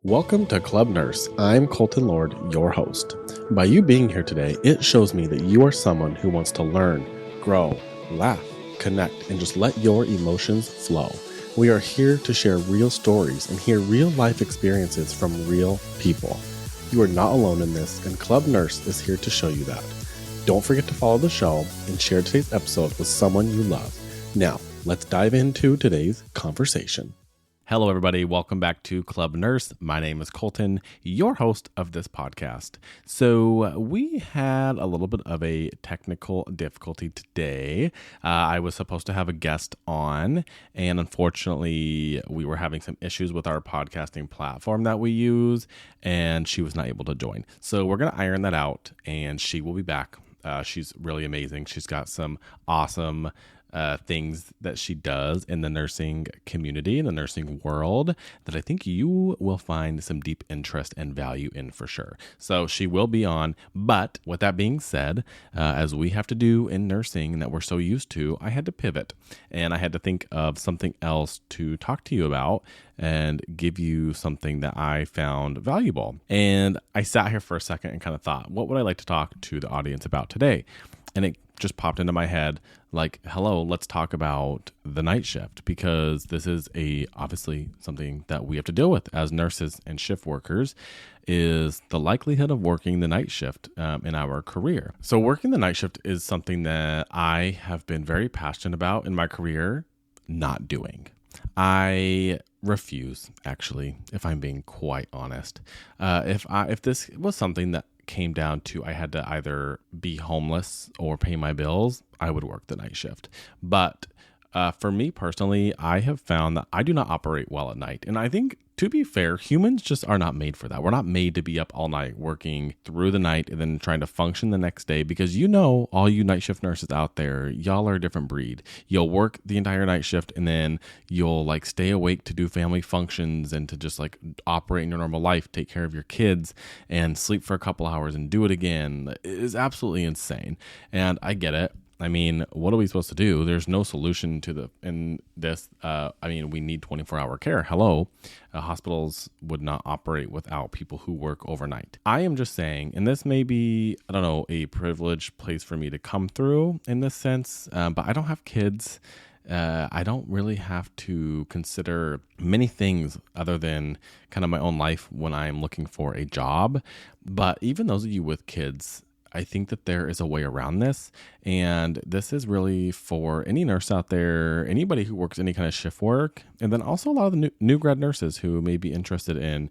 Welcome to Club Nurse. I'm Colton Lord, your host. By you being here today, it shows me that you are someone who wants to learn, grow, laugh, connect, and just let your emotions flow. We are here to share real stories and hear real life experiences from real people. You are not alone in this, and Club Nurse is here to show you that. Don't forget to follow the show and share today's episode with someone you love. Now, let's dive into today's conversation. Hello, everybody. Welcome back to Club Nurse. My name is Colton, your host of this podcast. So we had a little bit of a technical difficulty today. I was supposed to have a guest on, and unfortunately, we were having some issues with our podcasting platform that we use, and she was not able to join. So we're going to iron that out, and she will be back. She's really amazing. She's got some awesome things that she does in the nursing community, in the nursing world, that I think you will find some deep interest and value in for sure. So she will be on. But with that being said, as we have to do in nursing that we're so used to, I had to pivot and I had to think of something else to talk to you about and give you something that I found valuable. And I sat here for a second and kind of thought, what would I like to talk to the audience about today? And it just popped into my head like, hello, let's talk about the night shift, because this is obviously something that we have to deal with as nurses and shift workers, is the likelihood of working the night shift in our career. So working the night shift is something that I have been very passionate about in my career not doing. I refuse, actually, if I'm being quite honest. If this was something that came down to I had to either be homeless or pay my bills, I would work the night shift. But for me personally, I have found that I do not operate well at night. And I think, to be fair, humans just are not made for that. We're not made to be up all night working through the night and then trying to function the next day, because all you night shift nurses out there, y'all are a different breed. You'll work the entire night shift and then you'll stay awake to do family functions and to just operate in your normal life, take care of your kids and sleep for a couple hours and do it again. It is absolutely insane. And I get it. I mean, what are we supposed to do? There's no solution to this. We need 24-hour care. Hello. Hospitals would not operate without people who work overnight. I am just saying, and this may be, a privileged place for me to come through in this sense, but I don't have kids. I don't really have to consider many things other than kind of my own life when I'm looking for a job. But even those of you with kids, I think that there is a way around this, and this is really for any nurse out there, anybody who works any kind of shift work, and then also a lot of the new grad nurses who may be interested in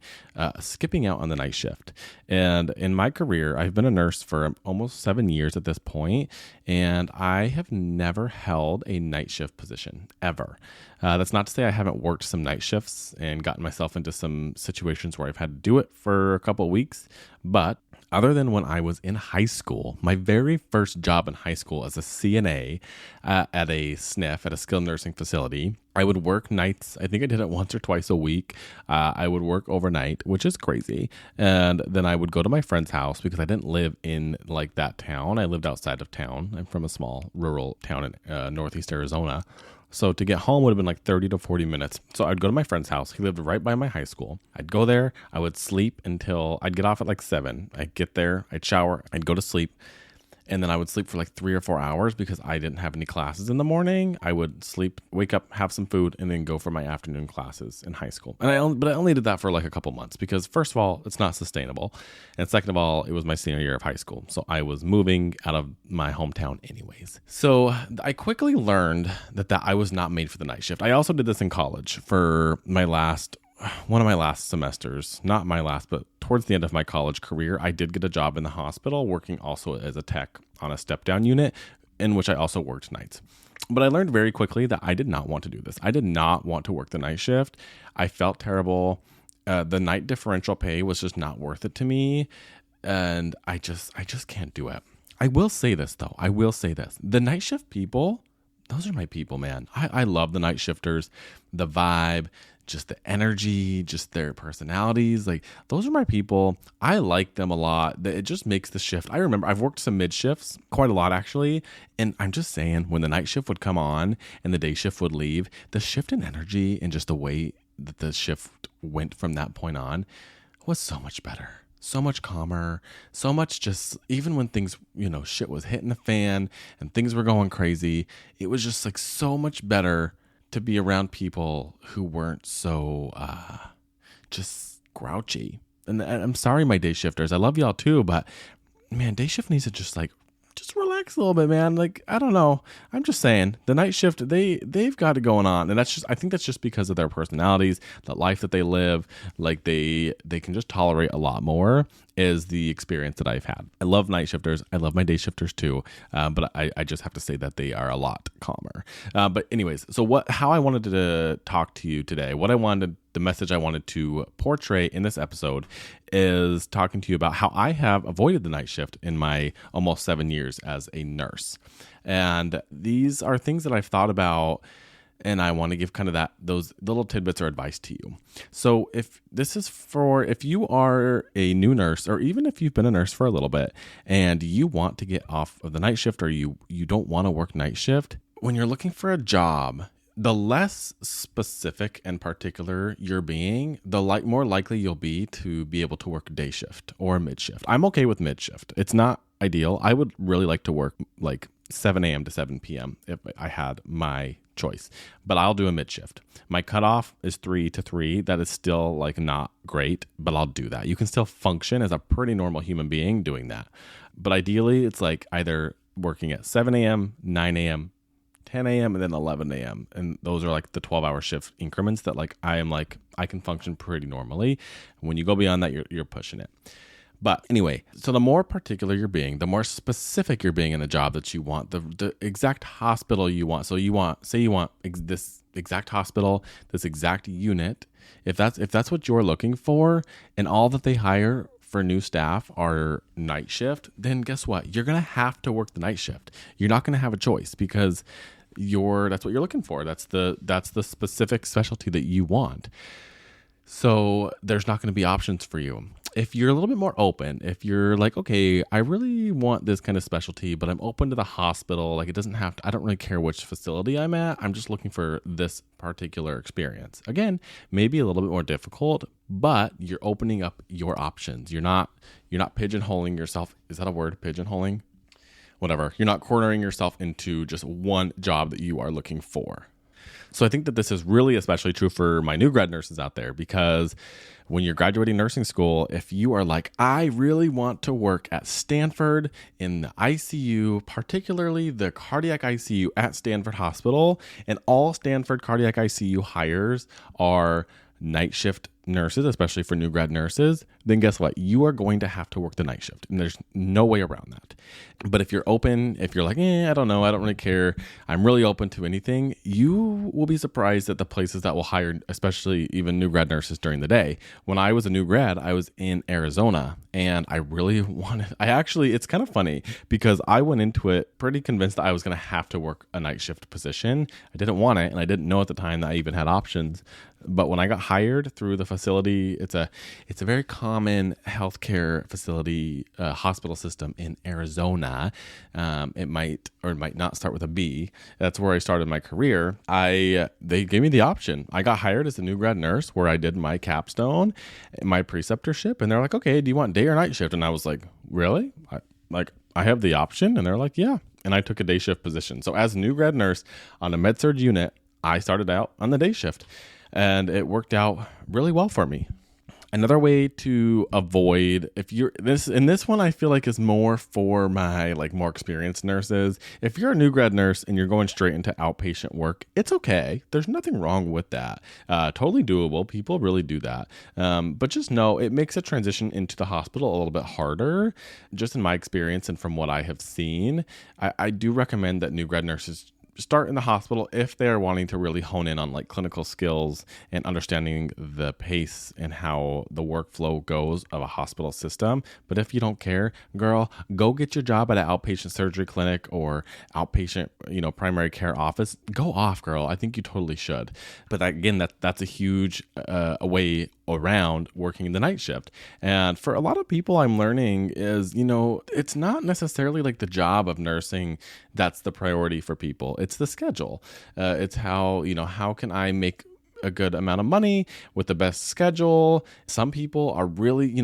skipping out on the night shift. And in my career, I've been a nurse for almost 7 years at this point, and I have never held a night shift position, ever. That's not to say I haven't worked some night shifts and gotten myself into some situations where I've had to do it for a couple of weeks, but other than when I was in high school, my very first job in high school as a CNA at a SNF, at a skilled nursing facility, I would work nights. I think I did it once or twice a week. I would work overnight, which is crazy. And then I would go to my friend's house because I didn't live in that town. I lived outside of town. I'm from a small rural town in northeast Arizona. So to get home would have been 30 to 40 minutes. So I'd go to my friend's house. He lived right by my high school. I'd go there. I would sleep until I'd get off at 7. I'd get there. I'd shower. I'd go to sleep. And then I would sleep for 3 or 4 hours because I didn't have any classes in the morning. I would sleep, wake up, have some food, and then go for my afternoon classes in high school. But I only did that for a couple months because, first of all, it's not sustainable. And second of all, it was my senior year of high school. So I was moving out of my hometown anyways. So I quickly learned that I was not made for the night shift. I also did this in college for one of my last semesters, not my last, but towards the end of my college career. I did get a job in the hospital working also as a tech on a step-down unit, in which I also worked nights. But I learned very quickly that I did not want to do this. I did not want to work the night shift. I felt terrible. The night differential pay was just not worth it to me. And I just can't do it. I will say this, though. The night shift people, those are my people, man. I love the night shifters, the vibe, just the energy, just their personalities. Those are my people. I like them a lot. It just makes the shift. I remember I've worked some mid shifts, quite a lot actually. And I'm just saying, when the night shift would come on and the day shift would leave, the shift in energy and just the way that the shift went from that point on was so much better, so much calmer, so much just, even when things, shit was hitting the fan and things were going crazy, it was just like so much better to be around people who weren't so just grouchy. And I'm sorry, my day shifters. I love y'all too, but man, day shift needs to just relax a little bit, man. Like, I don't know. I'm just saying the night shift, they've got it going on. And I think that's just because of their personalities, the life that they live. Like they can just tolerate a lot more is the experience that I've had. I love night shifters. I love my day shifters too. But I just have to say that they are a lot calmer. But anyways, so how I wanted to talk to you today, the message I wanted to portray in this episode is talking to you about how I have avoided the night shift in my almost 7 years as a nurse. And these are things that I've thought about, and I want to give kind of those little tidbits or advice to you. So if you are a new nurse, or even if you've been a nurse for a little bit and you want to get off of the night shift, or you don't want to work night shift, when you're looking for a job, the less specific and particular you're being, the more likely you'll be to be able to work day shift or mid shift. I'm okay with mid shift. It's not ideal. I would really like to work like 7 a.m. to 7 p.m. if I had my choice, but I'll do a mid shift. My cutoff is 3 to 3. That is still like not great, but I'll do that. You can still function as a pretty normal human being doing that. But ideally, it's like either working at 7 a.m., 9 a.m., 10 a.m. and then 11 a.m. And those are like the 12-hour shift increments that I can function pretty normally. When you go beyond that, you're pushing it. But anyway, so the more particular you're being, the more specific you're being in a job that you want, the exact hospital you want. So you want this exact hospital, this exact unit. If that's what you're looking for, and all that they hire for new staff are night shift, then guess what? You're going to have to work the night shift. You're not going to have a choice because that's what you're looking for. That's the specific specialty that you want. So there's not going to be options for you. If you're a little bit more open, if you're like, okay, I really want this kind of specialty, but I'm open to the hospital. Like, I don't really care which facility I'm at. I'm just looking for this particular experience. Again, maybe a little bit more difficult, but you're opening up your options. You're not pigeonholing yourself. Is that a word? Pigeonholing? Whatever. You're not cornering yourself into just one job that you are looking for. So I think that this is really especially true for my new grad nurses out there, because when you're graduating nursing school, if you are like, I really want to work at Stanford in the ICU, particularly the cardiac ICU at Stanford Hospital, and all Stanford cardiac ICU hires are night shift nurses, especially for new grad nurses, then guess what? You are going to have to work the night shift, and there's no way around that. But if you're open, if you're like, I don't know, I don't really care, I'm really open to anything, you will be surprised at the places that will hire, especially even new grad nurses during the day. When I was a new grad, I was in Arizona, and it's kind of funny because I went into it pretty convinced that I was going to have to work a night shift position. I didn't want it, and I didn't know at the time that I even had options. But when I got hired through the facility, it's a very common healthcare facility, hospital system in Arizona. It might or it might not start with a B. That's where I started my career. They gave me the option. I got hired as a new grad nurse, where I did my capstone, my preceptorship, and they're like, okay, do you want day or night shift? And I was like, really? I have the option? And they're like, yeah. And I took a day shift position. So as a new grad nurse on a med-surg unit, I started out on the day shift. And it worked out really well for me. Another way to avoid, this one I feel like is more for my more experienced nurses. If you're a new grad nurse and you're going straight into outpatient work, it's okay. There's nothing wrong with that. Totally doable. People really do that. But just know it makes a transition into the hospital a little bit harder. Just in my experience and from what I have seen, I do recommend that new grad nurses start in the hospital if they're wanting to really hone in on clinical skills and understanding the pace and how the workflow goes of a hospital system. But if you don't care, girl, go get your job at an outpatient surgery clinic or outpatient, primary care office. Go off, girl. I think you totally should. But again, that's a huge way around working the night shift. And for a lot of people, I'm learning is, it's not necessarily the job of nursing that's the priority for people. It's the schedule. It's how can I make a good amount of money with the best schedule. Some people are really,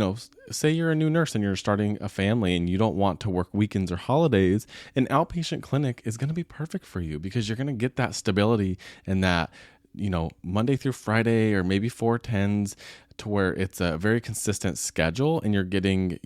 say you're a new nurse and you're starting a family and you don't want to work weekends or holidays, an outpatient clinic is going to be perfect for you because you're going to get that stability and that, Monday through Friday or maybe 4/10s, to where it's a very consistent schedule and you're getting,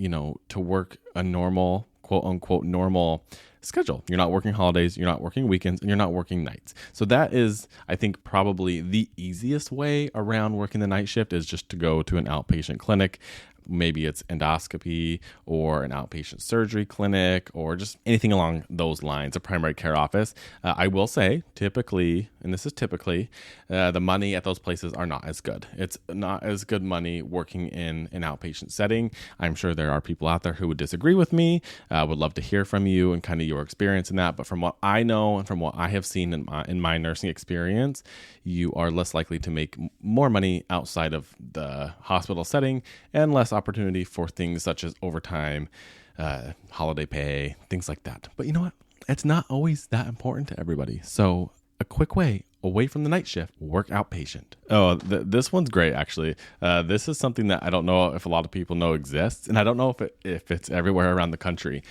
to work a normal, quote unquote, normal schedule. You're not working holidays, you're not working weekends, and you're not working nights. So that is, I think, probably the easiest way around working the night shift is just to go to an outpatient clinic. Maybe it's endoscopy or an outpatient surgery clinic or just anything along those lines, a primary care office. I will say typically, and this is typically, the money at those places are not as good. It's not as good money working in an outpatient setting. I'm sure there are people out there who would disagree with me. Would love to hear from you and kind of your experience in that. But from what I know and from what I have seen in my nursing experience, you are less likely to make more money outside of the hospital setting and less opportunity for things such as overtime, holiday pay, things like that. But you know what? It's not always that important to everybody. So a quick way away from the night shift, work outpatient. Oh, this one's great, actually. This is something that I don't know if a lot of people know exists, and I don't know if it's everywhere around the country.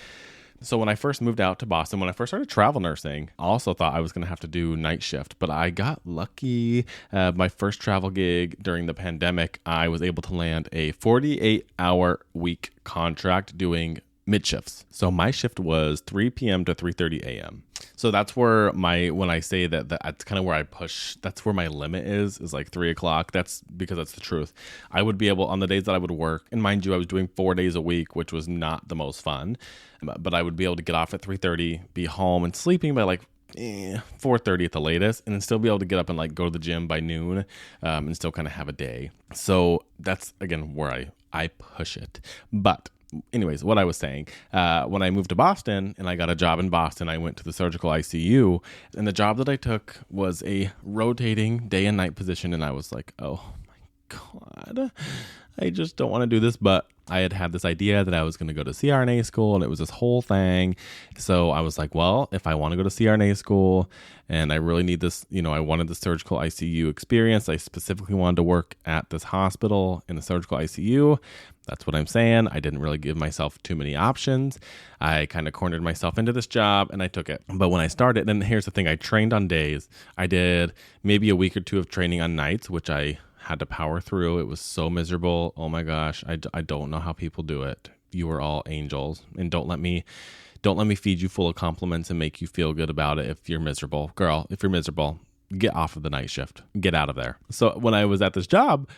So when I first moved out to Boston, when I first started travel nursing, I also thought I was going to have to do night shift, but I got lucky. My first travel gig during the pandemic, I was able to land a 48-hour week contract doing mid shifts. So my shift was 3 p.m. to 3:30 a.m. So that's where when I say that's kind of where I push, that's where my limit is like 3 o'clock. That's because that's the truth. I would be able, on the days that I would work, and mind you, I was doing 4 days a week, which was not the most fun, but I would be able to get off at 3:30, be home and sleeping by like 4:30 at the latest, and then still be able to get up and like go to the gym by noon, and still kind of have a day. So that's, again, where I push it. But anyways, what I was saying, when I moved to Boston and I got a job in Boston, I went to the surgical ICU, and the job that I took was a rotating day and night position. And I was like, oh my God, I just don't want to do this. But I had this idea that I was going to go to CRNA school, and it was this whole thing. So I was like, well, if I want to go to CRNA school and I really need this, I wanted the surgical ICU experience. I specifically wanted to work at this hospital in the surgical ICU. That's what I'm saying. I didn't really give myself too many options. I kind of cornered myself into this job and I took it. But when I started, and here's the thing, I trained on days. I did maybe a week or two of training on nights, which I had to power through. It was so miserable. Oh my gosh. I don't know how people do it. You are all angels, and don't let me feed you full of compliments and make you feel good about it if you're miserable. Girl, if you're miserable, get off of the night shift. Get out of there. So when I was at this job,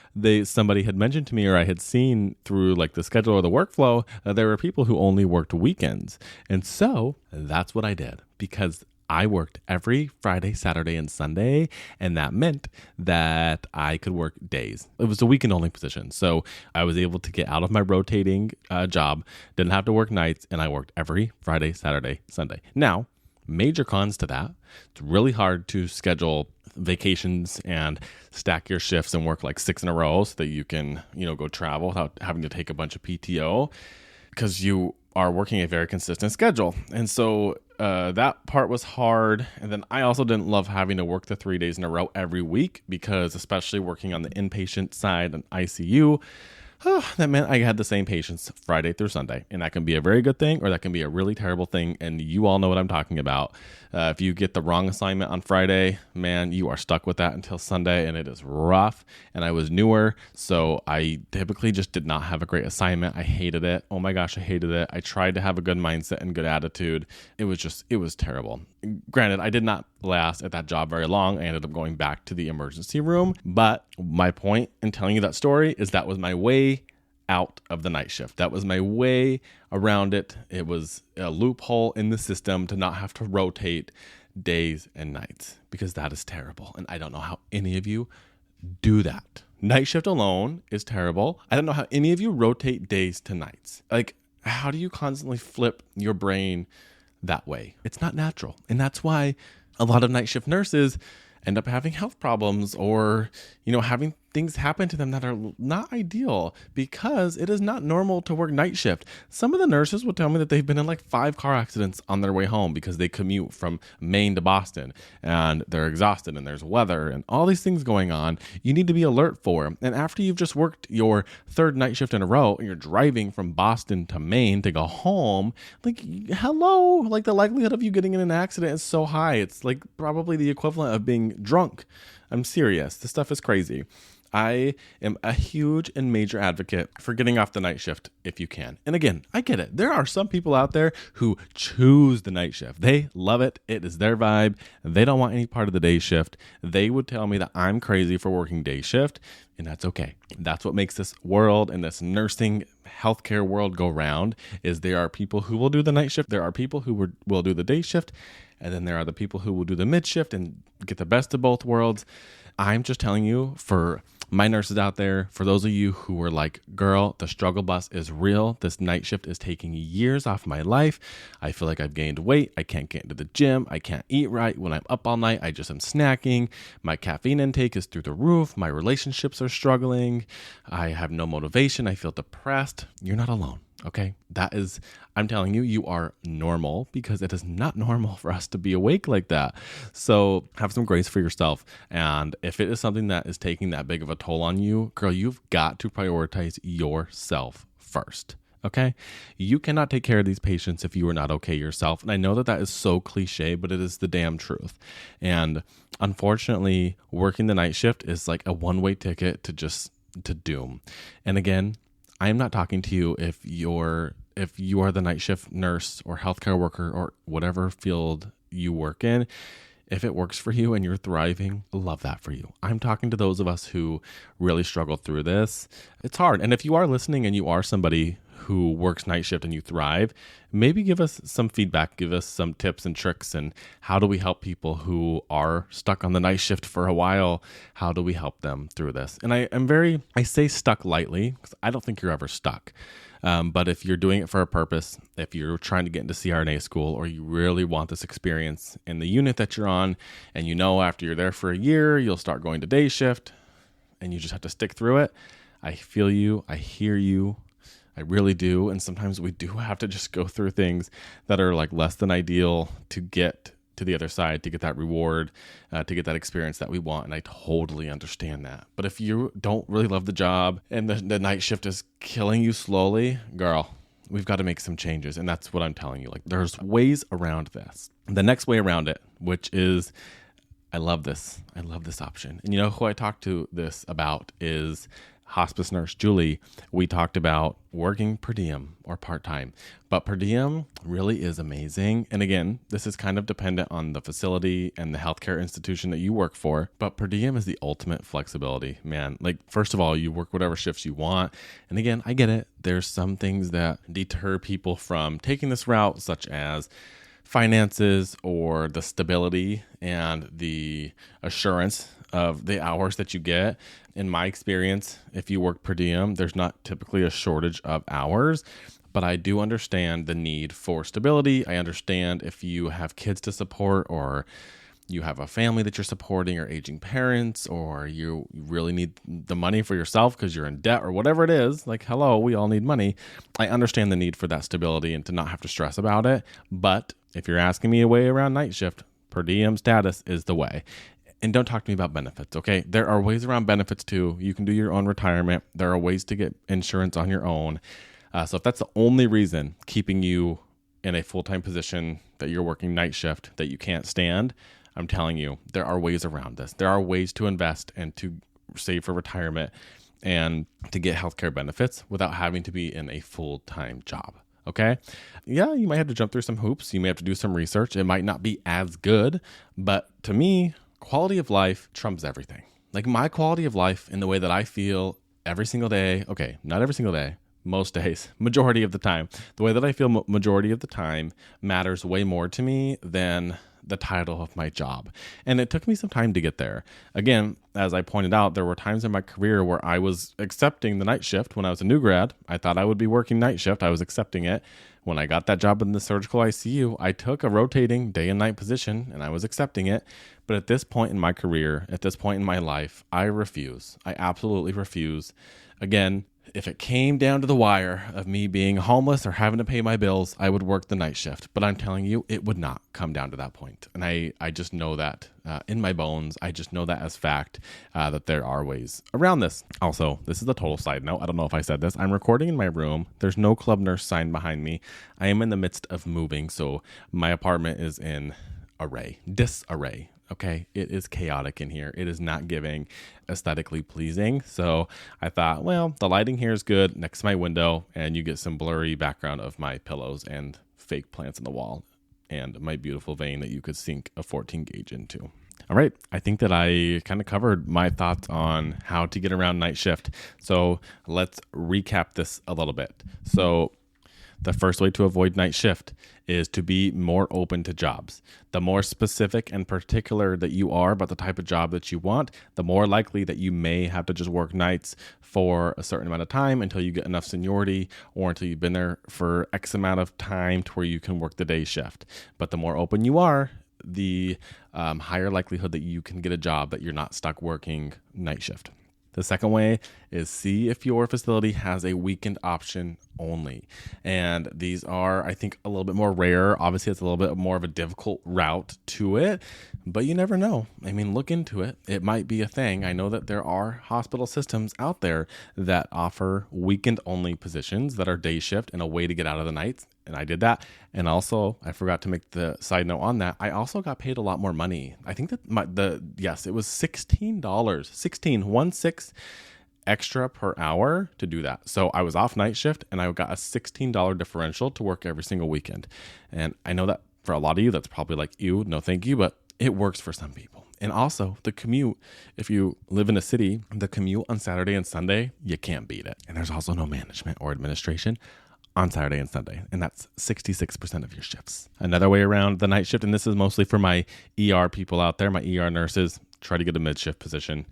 somebody had mentioned to me, or I had seen through like the schedule or the workflow, there were people who only worked weekends. And so that's what I did, because I worked every Friday, Saturday, and Sunday, and that meant that I could work days. It was a weekend only position. So I was able to get out of my rotating job, didn't have to work nights, and I worked every Friday, Saturday, Sunday. Now, major cons to that. It's really hard to schedule vacations and stack your shifts and work like 6 in a row so that you can, go travel without having to take a bunch of PTO, because you are working a very consistent schedule. And so that part was hard. And then I also didn't love having to work the 3 days in a row every week, because especially working on the inpatient side and ICU, that meant I had the same patients Friday through Sunday. And that can be a very good thing, or that can be a really terrible thing. And you all know what I'm talking about. If you get the wrong assignment on Friday, man, you are stuck with that until Sunday, and it is rough. And I was newer, so I typically just did not have a great assignment. I hated it. Oh my gosh, I hated it. I tried to have a good mindset and good attitude. It was terrible. Granted, I did not last at that job very long. I ended up going back to the emergency room. But my point in telling you that story is that was my way out of the night shift. That was my way around it. It was a loophole in the system to not have to rotate days and nights, because that is terrible. And I don't know how any of you do that. Night shift alone is terrible. I don't know how any of you rotate days to nights. Like, how do you constantly flip your brain that way? It's not natural. And that's why a lot of night shift nurses end up having health problems, or, having things happen to them that are not ideal because it is not normal to work night shift. Some of the nurses will tell me that they've been in like 5 car accidents on their way home because they commute from Maine to Boston and they're exhausted and there's weather and all these things going on you need to be alert for. And after you've just worked your 3rd night shift in a row and you're driving from Boston to Maine to go home, like, hello, like the likelihood of you getting in an accident is so high. It's like probably the equivalent of being drunk. I'm serious. This stuff is crazy. I am a huge and major advocate for getting off the night shift if you can. And again, I get it. There are some people out there who choose the night shift. They love it. It is their vibe. They don't want any part of the day shift. They would tell me that I'm crazy for working day shift, and that's okay. That's what makes this world and this nursing healthcare world go round, is there are people who will do the night shift. There are people who will do the day shift. And then there are the people who will do the mid shift and get the best of both worlds. I'm just telling you, for my nurses out there, for those of you who are like, girl, the struggle bus is real. This night shift is taking years off my life. I feel like I've gained weight. I can't get into the gym. I can't eat right. When I'm up all night, I just am snacking. My caffeine intake is through the roof. My relationships are struggling. I have no motivation. I feel depressed. You're not alone. Okay, I'm telling you, you are normal, because it is not normal for us to be awake like that. So have some grace for yourself. And if it is something that is taking that big of a toll on you, girl, you've got to prioritize yourself first. Okay, you cannot take care of these patients if you are not okay yourself. And I know that is so cliche, but it is the damn truth. And unfortunately, working the night shift is like a one-way ticket to doom. And again, I am not talking to you if you are the night shift nurse or healthcare worker or whatever field you work in. If it works for you and you're thriving, love that for you. I'm talking to those of us who really struggle through this. It's hard. And if you are listening and you are somebody who works night shift and you thrive, maybe give us some feedback, give us some tips and tricks, and how do we help people who are stuck on the night shift for a while? How do we help them through this? And I say stuck lightly, because I don't think you're ever stuck. But if you're doing it for a purpose, if you're trying to get into CRNA school, or you really want this experience in the unit that you're on, and you know after you're there for a year, you'll start going to day shift, and you just have to stick through it, I feel you, I hear you. I really do. And sometimes we do have to just go through things that are like less than ideal to get to the other side, to get that reward, to get that experience that we want. And I totally understand that. But if you don't really love the job and the night shift is killing you slowly, girl, we've got to make some changes. And that's what I'm telling you. Like, there's ways around this. The next way around it, which is, I love this option. And you know who I talked to this about is hospice nurse Julie. We talked about working per diem or part-time, but per diem really is amazing. And again, this is kind of dependent on the facility and the healthcare institution that you work for, but per diem is the ultimate flexibility, man. Like, first of all, you work whatever shifts you want. And again, I get it. There's some things that deter people from taking this route, such as finances or the stability and the assurance of the hours that you get. In my experience, if you work per diem, there's not typically a shortage of hours, but I do understand the need for stability. I understand if you have kids to support, or you have a family that you're supporting, or aging parents, or you really need the money for yourself because you're in debt or whatever it is. Like, hello, we all need money. I understand the need for that stability and to not have to stress about it. But if you're asking me a way around night shift, per diem status is the way. And don't talk to me about benefits, okay? There are ways around benefits too. You can do your own retirement. There are ways to get insurance on your own. So if that's the only reason keeping you in a full-time position that you're working night shift that you can't stand, I'm telling you, there are ways around this. There are ways to invest and to save for retirement and to get healthcare benefits without having to be in a full-time job. Okay. Yeah, you might have to jump through some hoops. You may have to do some research. It might not be as good, but to me, quality of life trumps everything. Like, my quality of life in the way that I feel every single day, okay, not every single day, most days, majority of the time. The way that I feel majority of the time matters way more to me than the title of my job. And it took me some time to get there. Again, as I pointed out, there were times in my career where I was accepting the night shift. When I was a new grad, I thought I would be working night shift. I was accepting it. When I got that job in the surgical ICU, I took a rotating day and night position and I was accepting it. But at this point in my career, at this point in my life, I refuse. I absolutely refuse. Again, if it came down to the wire of me being homeless or having to pay my bills, I would work the night shift. But I'm telling you, it would not come down to that point. And I just know that in my bones. I just know that as fact, that there are ways around this. Also, this is a total side note. I don't know if I said this. I'm recording in my room. There's no club nurse sign behind me. I am in the midst of moving. So my apartment is in disarray. Okay, it is chaotic in here. It is not giving aesthetically pleasing. So I thought, well, the lighting here is good next to my window, and you get some blurry background of my pillows and fake plants on the wall and my beautiful vein that you could sink a 14 gauge into. All right, I think that I kind of covered my thoughts on how to get around night shift. So let's recap this a little bit. So the first way to avoid night shift is to be more open to jobs. The more specific and particular that you are about the type of job that you want, the more likely that you may have to just work nights for a certain amount of time until you get enough seniority or until you've been there for X amount of time to where you can work the day shift. But the more open you are, the higher likelihood that you can get a job that you're not stuck working night shift. The second way is see if your facility has a weekend option only. And these are, I think, a little bit more rare. Obviously, it's a little bit more of a difficult route to it, but you never know. I mean, look into it. It might be a thing. I know that there are hospital systems out there that offer weekend only positions that are day shift and a way to get out of the nights. And I did that. And also, I forgot to make the side note on that. I also got paid a lot more money. I think that it was $16 extra per hour to do that. So I was off night shift and I got a $16 differential to work every single weekend. And I know that for a lot of you, that's probably like, ew, no thank you, but it works for some people. And also the commute, if you live in a city, the commute on Saturday and Sunday, you can't beat it. And there's also no management or administration on Saturday and Sunday, and that's 66% of your shifts. Another way around the night shift, and this is mostly for my ER people out there, my ER nurses, try to get a mid-shift position.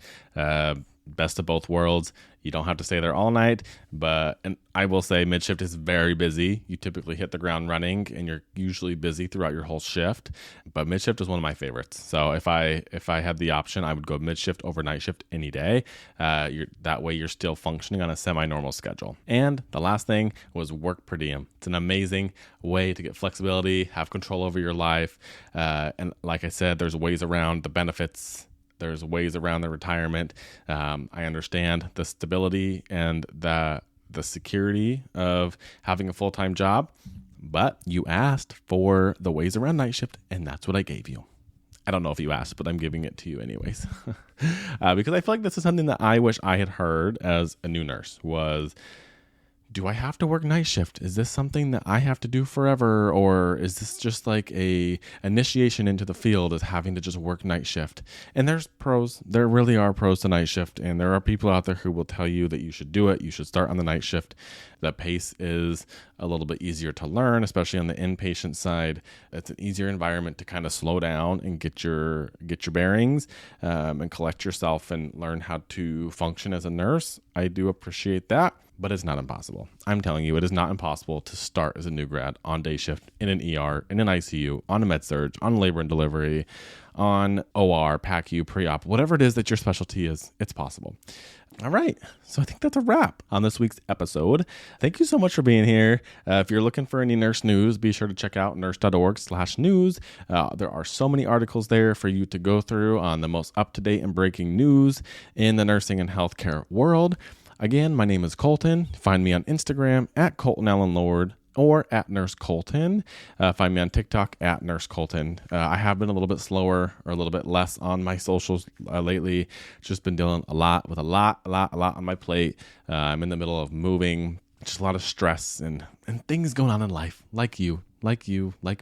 Best of both worlds. You don't have to stay there all night, and I will say mid-shift is very busy. You typically hit the ground running, and you're usually busy throughout your whole shift, but mid-shift is one of my favorites. So if I had the option, I would go mid-shift over night shift any day. That way you're still functioning on a semi-normal schedule. And the last thing was work per diem. It's an amazing way to get flexibility, have control over your life, and like I said, there's ways around the benefits. There's ways around the retirement. I understand the stability and the security of having a full-time job, but you asked for the ways around night shift, and that's what I gave you. I don't know if you asked, but I'm giving it to you anyways. Because I feel like this is something that I wish I had heard as a new nurse was, do I have to work night shift? Is this something that I have to do forever? Or is this just like a initiation into the field as having to just work night shift? And there's pros. There really are pros to night shift. And there are people out there who will tell you that you should do it. You should start on the night shift. The pace is a little bit easier to learn, especially on the inpatient side. It's an easier environment to kind of slow down and get your bearings and collect yourself and learn how to function as a nurse. I do appreciate that. But it's not impossible. I'm telling you, it is not impossible to start as a new grad on day shift in an ER, in an ICU, on a med surg, on labor and delivery, on OR, PACU, pre-op, whatever it is that your specialty is, it's possible. All right. So I think that's a wrap on this week's episode. Thank you so much for being here. If you're looking for any nurse news, be sure to check out Nurse.org/news. There are so many articles there for you to go through on the most up-to-date and breaking news in the nursing and healthcare world. Again, my name is Colton. Find me on Instagram at Colton Allen Lord or at Nurse Colton. Find me on TikTok at Nurse Colton. I have been a little bit slower or a little bit less on my socials lately. Just been dealing a lot on my plate. I'm in the middle of moving. Just a lot of stress and things going on in life. Like you, like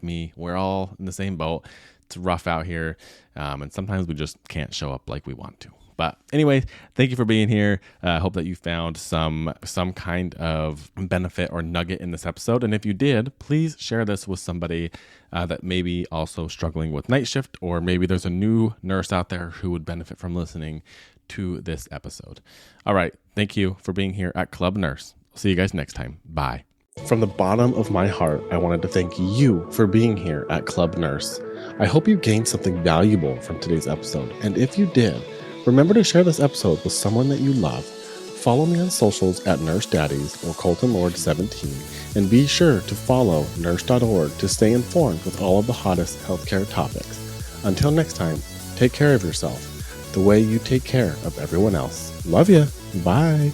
me. We're all in the same boat. It's rough out here. And sometimes we just can't show up like we want to. But anyway, thank you for being here. I hope that you found some kind of benefit or nugget in this episode. And if you did, please share this with somebody that may be also struggling with night shift, or maybe there's a new nurse out there who would benefit from listening to this episode. All right. Thank you for being here at Club Nurse. I'll see you guys next time. Bye. From the bottom of my heart, I wanted to thank you for being here at Club Nurse. I hope you gained something valuable from today's episode. And if you did, remember to share this episode with someone that you love. Follow me on socials at Nurse Daddies or Colton Lord 17, and be sure to follow Nurse.org to stay informed with all of the hottest healthcare topics. Until next time, take care of yourself the way you take care of everyone else. Love ya. Bye.